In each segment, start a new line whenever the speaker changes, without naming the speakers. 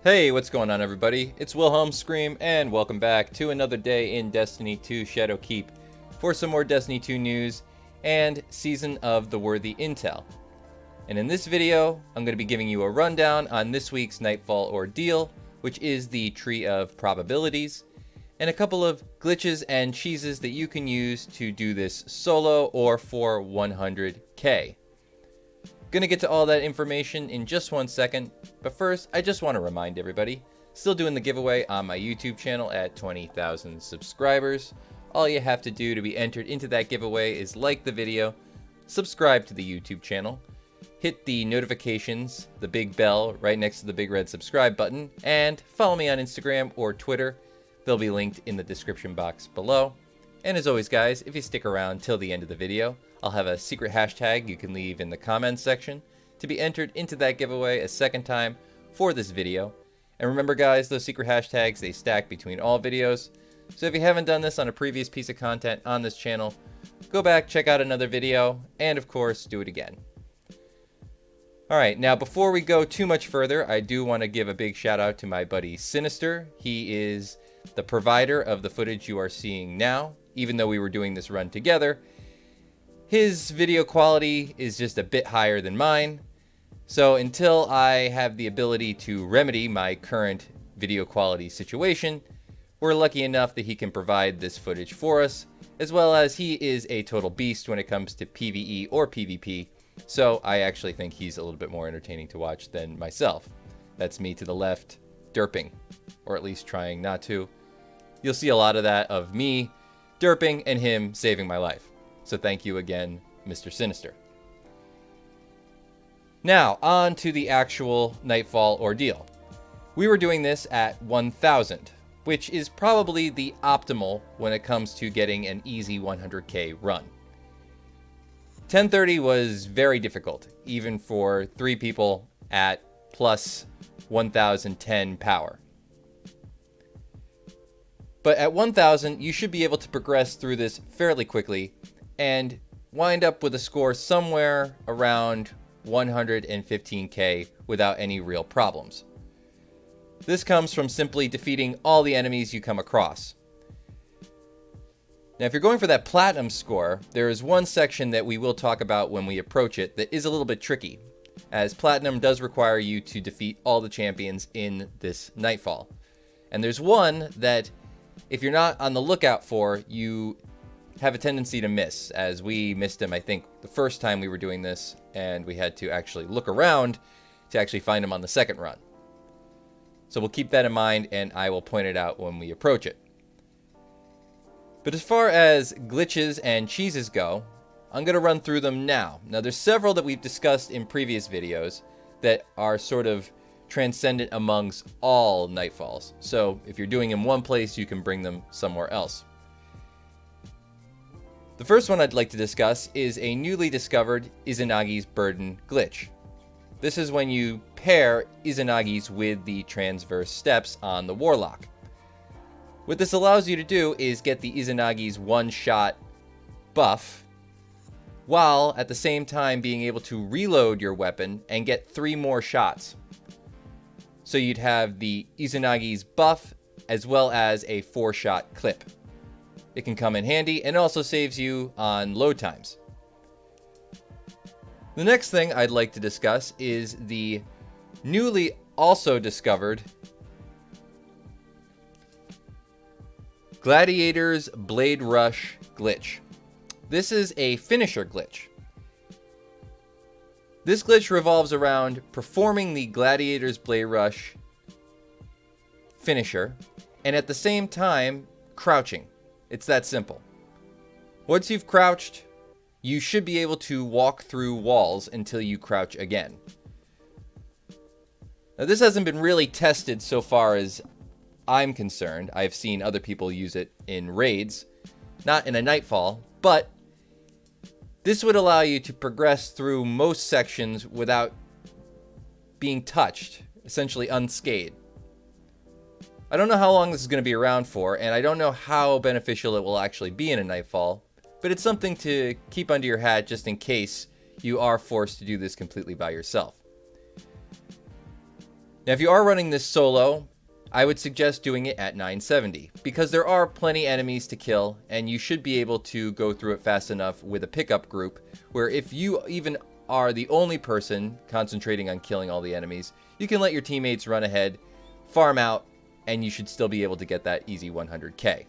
Hey, what's going on everybody? It's Wilhelm Scream and welcome back to another day in Destiny 2 Shadowkeep for some more Destiny 2 news and Season of the Worthy Intel. And in this video, I'm going to be giving you a rundown on this week's Nightfall Ordeal, which is the Tree of Probabilities, and a couple of glitches and cheeses that you can use to do this solo or for 100k. Gonna get to all that information in just one second, but first I just want to remind everybody, still doing the giveaway on my YouTube channel at 20,000 subscribers. All you have to do to be entered into that giveaway is like the video, subscribe to the YouTube channel, hit the notifications, the big bell right next to the big red subscribe button, and follow me on Instagram or Twitter. They'll be linked in the description box below. And as always guys, if you stick around till the end of the video, I'll have a secret hashtag you can leave in the comments section to be entered into that giveaway a second time for this video. And remember guys, those secret hashtags, they stack between all videos. So if you haven't done this on a previous piece of content on this channel, go back, check out another video, and of course, do it again. Alright, now before we go too much further, I do want to give a big shout out to my buddy Sinister. He is the provider of the footage you are seeing now. Even though we were doing this run together, his video quality is just a bit higher than mine. So until I have the ability to remedy my current video quality situation, we're lucky enough that he can provide this footage for us, as well as he is a total beast when it comes to PvE or PvP. So I actually think he's a little bit more entertaining to watch than myself. That's me to the left, derping, or at least trying not to. You'll see a lot of that of me derping and him saving my life. So thank you again, Mr. Sinister. Now, on to the actual Nightfall Ordeal. We were doing this at 1000, which is probably the optimal when it comes to getting an easy 100k run. 1030 was very difficult, even for 3 people at plus 1010 power. But at 1000, you should be able to progress through this fairly quickly and wind up with a score somewhere around 115k without any real problems. This comes from simply defeating all the enemies you come across. Now, if you're going for that platinum score, there is one section that we will talk about when we approach it that is a little bit tricky, as platinum does require you to defeat all the champions in this Nightfall. And there's one that, if you're not on the lookout for, you have a tendency to miss, as we missed him, I think, the first time we were doing this, and we had to actually look around to actually find him on the second run. So we'll keep that in mind, and I will point it out when we approach it. But as far as glitches and cheeses go, I'm going to run through them now. Now, there's several that we've discussed in previous videos that are sort of transcendent amongst all Nightfalls. So if you're doing in one place, you can bring them somewhere else. The first one I'd like to discuss is a newly discovered Izanagi's Burden glitch. This is when you pair Izanagi's with the transverse steps on the Warlock. What this allows you to do is get the Izanagi's one-shot buff, while at the same time being able to reload your weapon and get 3 more shots. So you'd have the Izanagi's buff as well as a 4-shot clip. It can come in handy and also saves you on load times. The next thing I'd like to discuss is the newly also discovered Gladiators Blade Rush glitch. This is a finisher glitch. This glitch revolves around performing the Gladiators Blade Rush finisher and at the same time crouching. It's that simple. Once you've crouched, you should be able to walk through walls until you crouch again. Now, this hasn't been really tested so far as I'm concerned. I've seen other people use it in raids, not in a Nightfall, but this would allow you to progress through most sections without being touched, essentially unscathed. I don't know how long this is going to be around for, and I don't know how beneficial it will actually be in a Nightfall, but it's something to keep under your hat just in case you are forced to do this completely by yourself. Now, if you are running this solo, I would suggest doing it at 970 because there are plenty enemies to kill and you should be able to go through it fast enough with a pickup group where if you even are the only person concentrating on killing all the enemies, you can let your teammates run ahead, farm out, and you should still be able to get that easy 100k.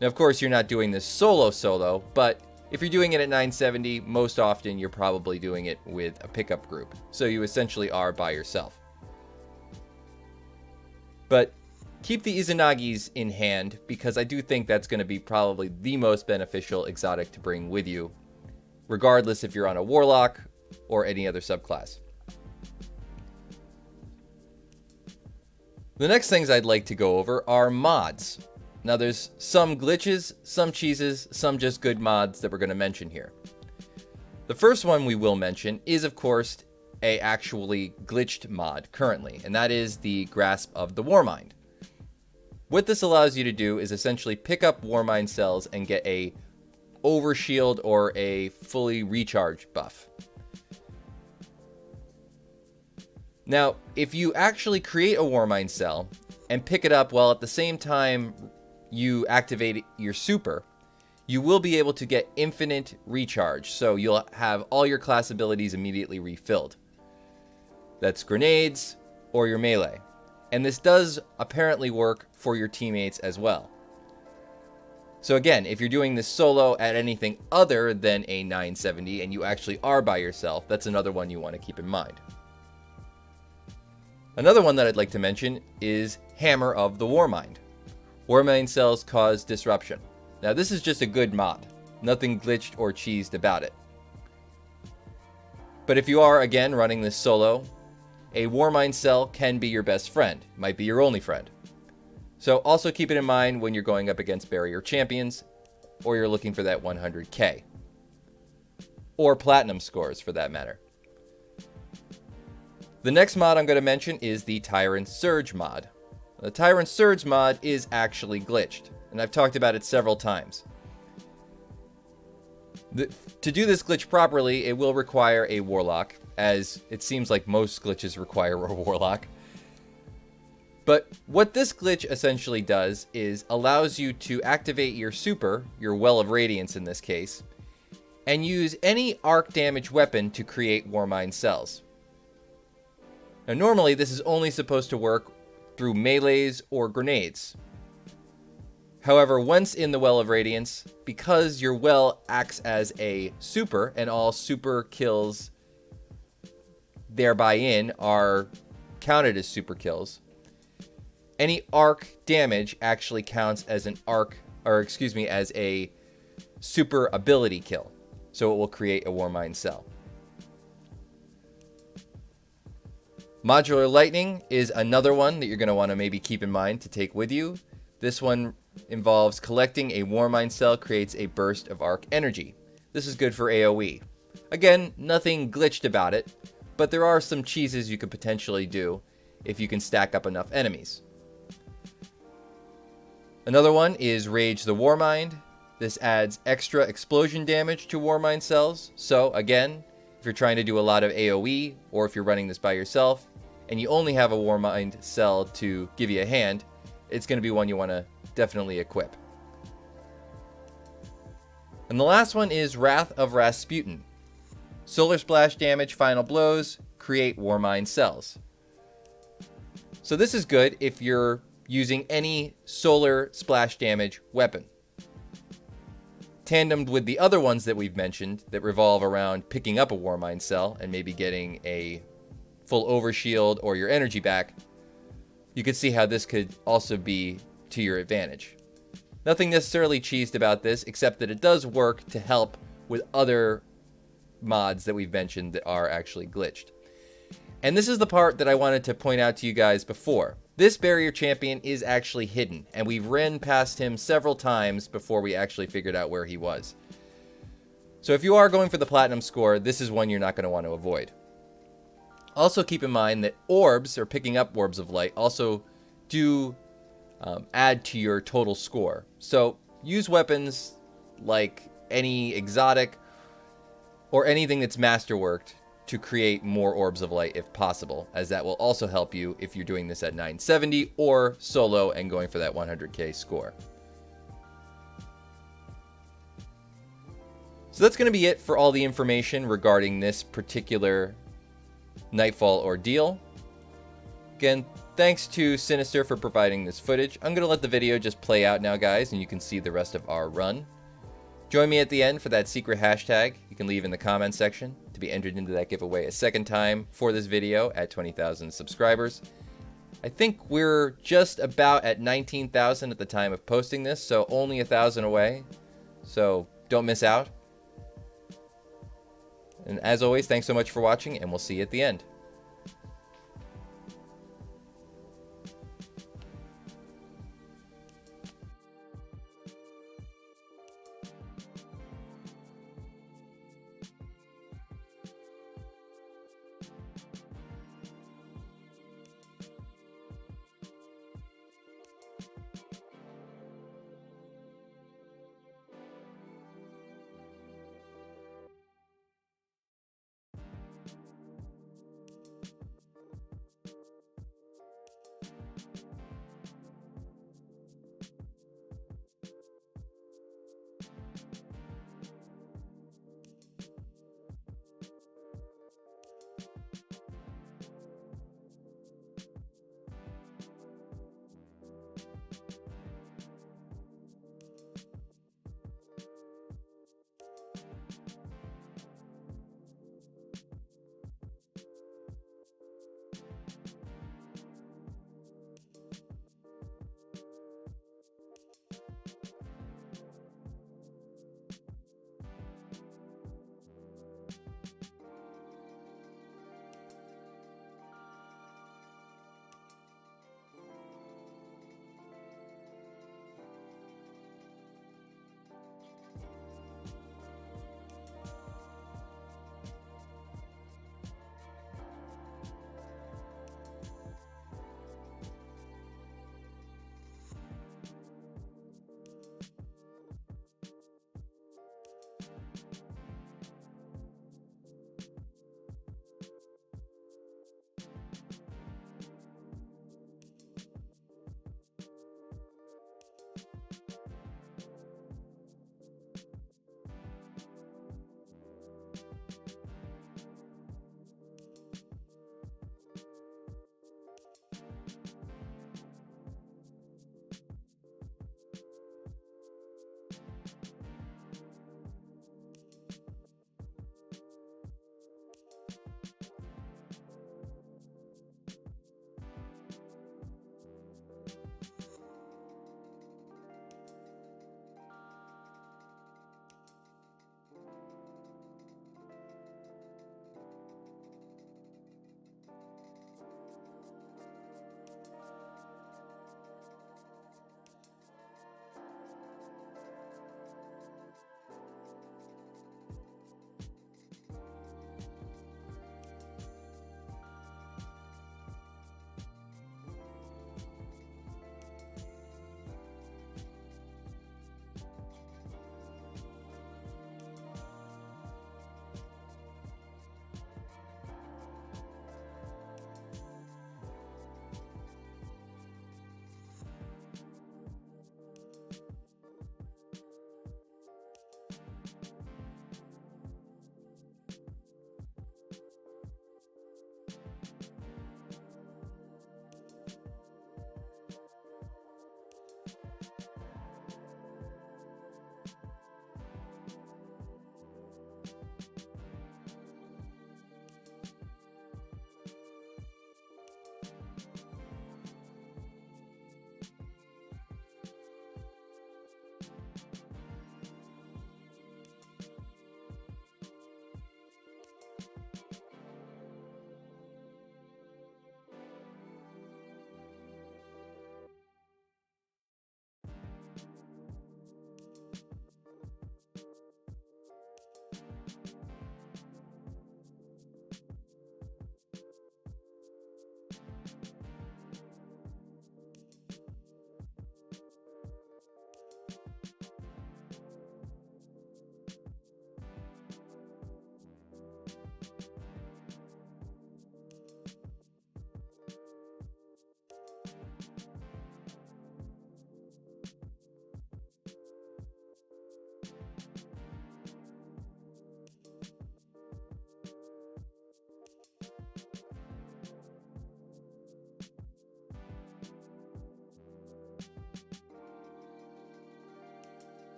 Now, of course, you're not doing this solo, but if you're doing it at 970, most often you're probably doing it with a pickup group. So you essentially are by yourself. But keep the Izanagis in hand because I do think that's going to be probably the most beneficial exotic to bring with you, regardless if you're on a warlock or any other subclass. The next things I'd like to go over are mods. Now there's some glitches, some cheeses, some just good mods that we're going to mention here. The first one we will mention is, of course, a actually glitched mod currently, and that is the Grasp of the Warmind. What this allows you to do is essentially pick up Warmind cells and get a overshield or a fully recharged buff. Now, if you actually create a Warmind cell and pick it up while at the same time you activate your super, you will be able to get infinite recharge, so you'll have all your class abilities immediately refilled. That's grenades or your melee. And this does apparently work for your teammates as well. So again, if you're doing this solo at anything other than a 970 and you actually are by yourself, that's another one you want to keep in mind. Another one that I'd like to mention is Hammer of the Warmind. Warmind cells cause disruption. Now this is just a good mod. Nothing glitched or cheesed about it. But if you are, again, running this solo, a Warmind cell can be your best friend. Might be your only friend. So also keep it in mind when you're going up against barrier champions or you're looking for that 100k. Or platinum scores for that matter. The next mod I'm going to mention is the Tyrant Surge Mod. The Tyrant Surge Mod is actually glitched, and I've talked about it several times. To do this glitch properly, it will require a Warlock, as it seems like most glitches require a Warlock. But what this glitch essentially does is allows you to activate your super, your Well of Radiance in this case, and use any arc damage weapon to create Warmind cells. Now normally this is only supposed to work through melees or grenades. However, once in the Well of Radiance, because your well acts as a super and all super kills thereby in are counted as super kills, any arc damage actually counts as an as a super ability kill. So it will create a Warmind cell. Modular Lightning is another one that you're going to want to maybe keep in mind to take with you. This one involves collecting a Warmind cell creates a burst of arc energy. This is good for AoE. Again, nothing glitched about it, but there are some cheeses you could potentially do if you can stack up enough enemies. Another one is Rage the Warmind. This adds extra explosion damage to Warmind cells. So again, if you're trying to do a lot of AoE, or if you're running this by yourself, and you only have a Warmind cell to give you a hand, it's going to be one you want to definitely equip. And the last one is Wrath of Rasputin. Solar Splash damage, final blows, create Warmind cells. So this is good if you're using any solar splash damage weapon. Tandemed with the other ones that we've mentioned that revolve around picking up a Warmind cell and maybe getting a full overshield or your energy back, you could see how this could also be to your advantage. Nothing necessarily cheesed about this, except that it does work to help with other mods that we've mentioned that are actually glitched. And this is the part that I wanted to point out to you guys before. This barrier champion is actually hidden, and we've ran past him several times before we actually figured out where he was. So if you are going for the platinum score, this is one you're not going to want to avoid. Also keep in mind that orbs, or picking up orbs of light, also do add to your total score. So use weapons like any exotic or anything that's masterworked to create more orbs of light if possible, as that will also help you if you're doing this at 970 or solo and going for that 100k score. So that's going to be it for all the information regarding this particular Nightfall ordeal. Again, thanks to Sinister for providing this footage. I'm going to let the video just play out now, guys, and you can see the rest of our run. Join me at the end for that secret hashtag you can leave in the comment section to be entered into that giveaway a second time for this video at 20,000 subscribers. I think we're just about at 19,000 at the time of posting this, so only 1,000 away. So don't miss out. And as always, thanks so much for watching, and we'll see you at the end.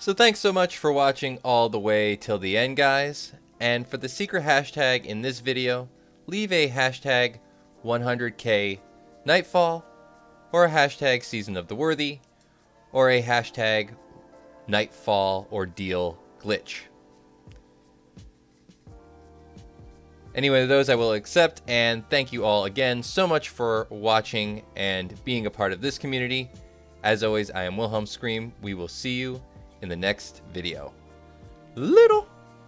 So thanks so much for watching all the way till the end, guys. And for the secret hashtag in this video, leave a hashtag 100k Nightfall, or a hashtag Season of the Worthy, or a hashtag Nightfall Ordeal Glitch. Any one of those I will accept, and thank you all again so much for watching and being a part of this community. As always, I am Wilhelm Scream. We will see you in the next video. Little